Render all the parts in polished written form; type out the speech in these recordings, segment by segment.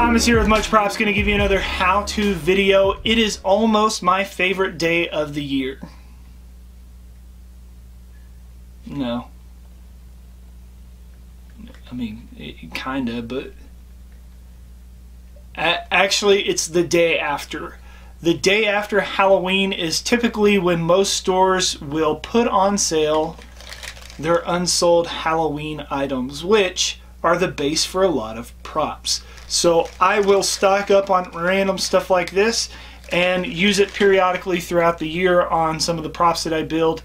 Thomas here with Much Props, going to give you another how-to video. It is almost my favorite day of the year. No. I mean, kinda, but actually it's the day after. The day after Halloween is typically when most stores will put on sale their unsold Halloween items, which are the base for a lot of props. So I will stock up on random stuff like this and use it periodically throughout the year on some of the props that I build.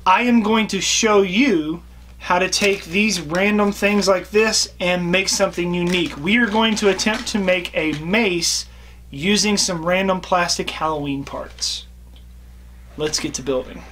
I am going to show you how to take these random things like this and make something unique. We are going to attempt to make a mace using some random plastic Halloween parts. Let's get to building.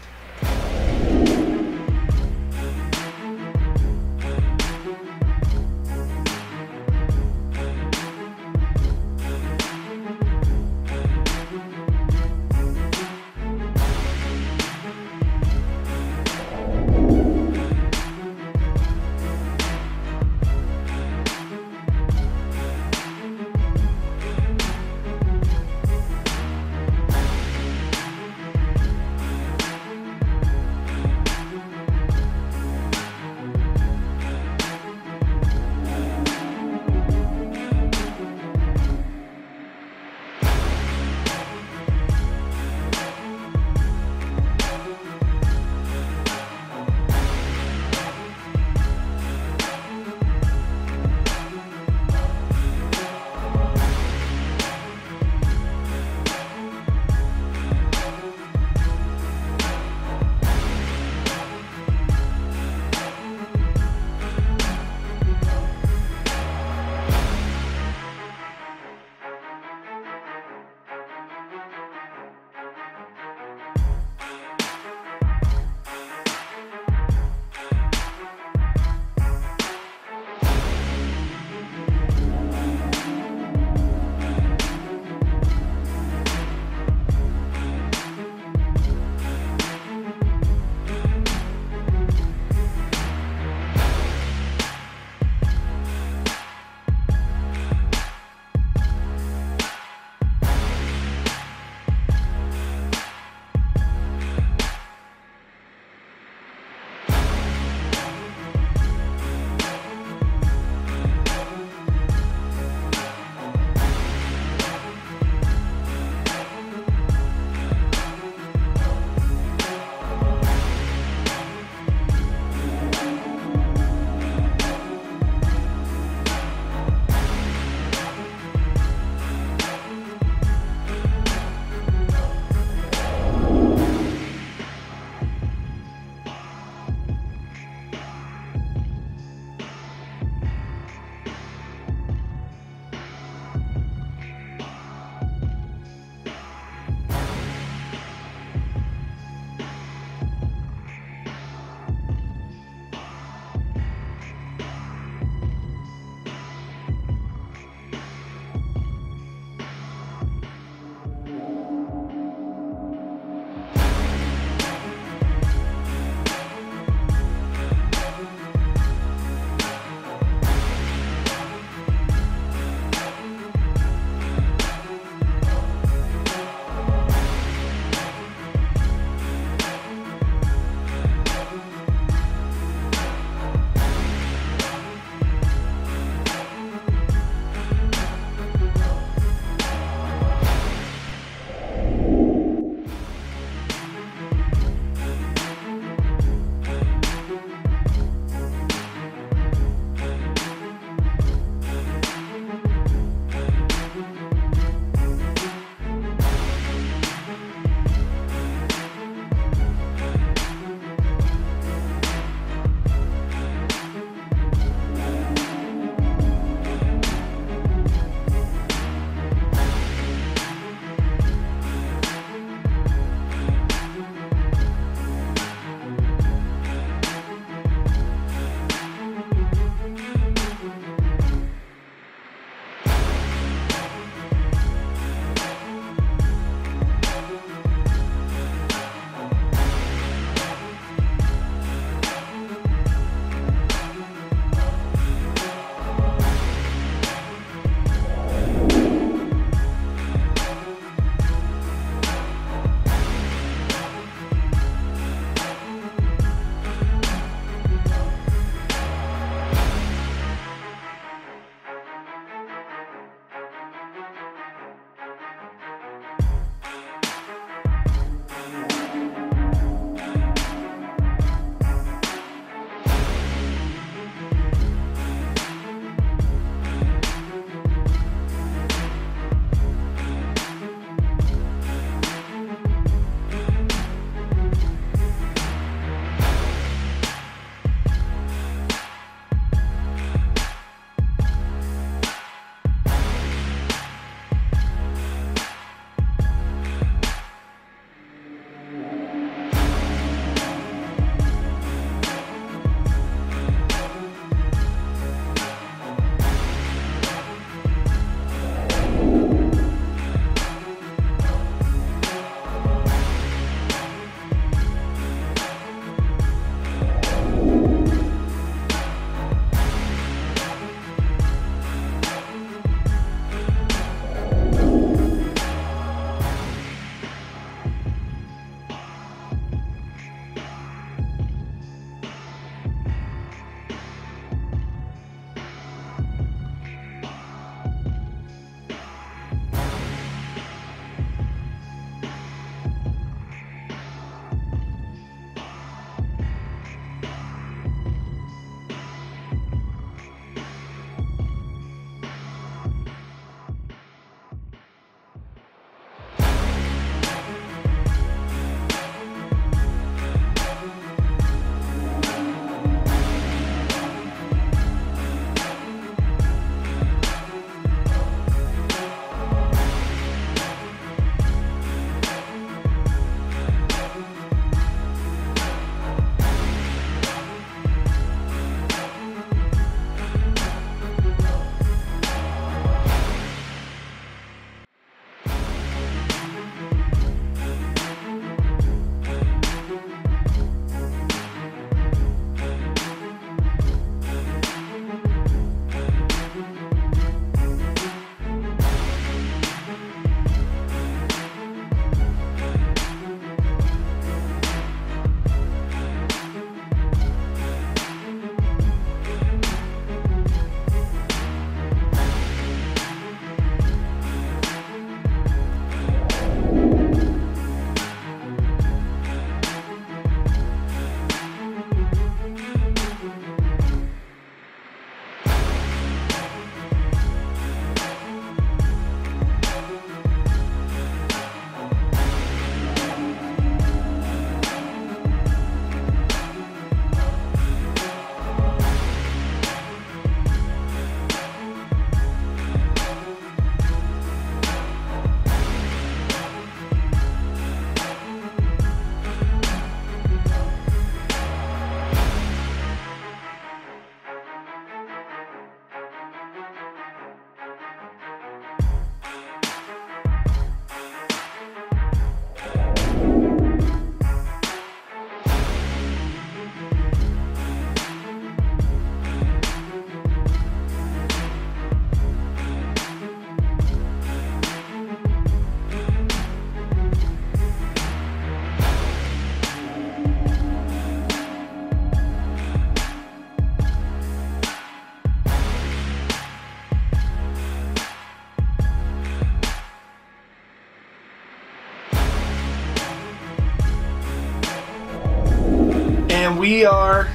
we are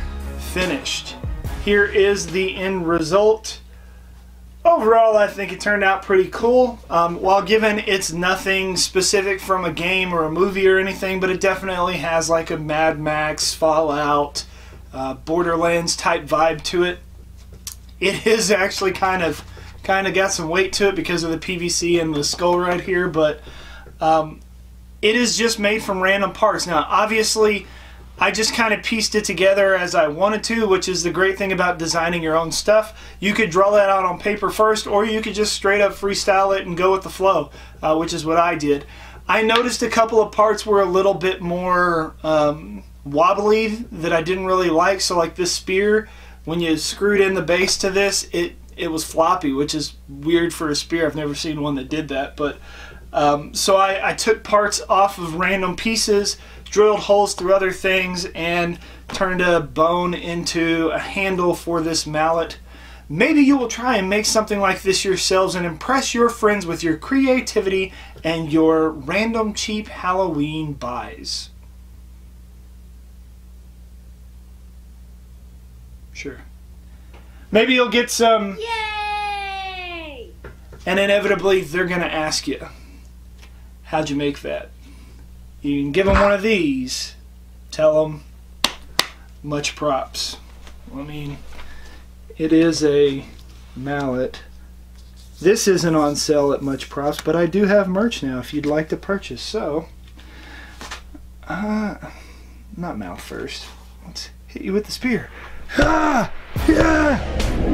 finished. Here is the end result. Overall, I think it turned out pretty cool. While given it's nothing specific from a game or a movie or anything, but it definitely has like a Mad Max, Fallout, Borderlands type vibe to it. It is actually kind of got some weight to it because of the PVC and the skull right here, but it is just made from random parts. Now, obviously, I just kind of pieced it together as I wanted to, which is the great thing about designing your own stuff. You could draw that out on paper first, or you could just straight up freestyle it and go with the flow, which is what I did. I noticed a couple of parts were a little bit more wobbly that I didn't really like. So like this spear, when you screwed in the base to this, it was floppy, which is weird for a spear. I've never seen one that did that. But so I took parts off of random pieces, drilled holes through other things, and turned a bone into a handle for this mallet. Maybe you will try and make something like this yourselves and impress your friends with your creativity and your random cheap Halloween buys. Sure. Maybe you'll get some... Yay! And inevitably they're going to ask you, how'd you make that? You can give them one of these. Tell them, much props. I mean, it is a mallet. This isn't on sale at much props, but I do have merch now if you'd like to purchase. So, not mouth first. Let's hit you with the spear. Ah! Yeah!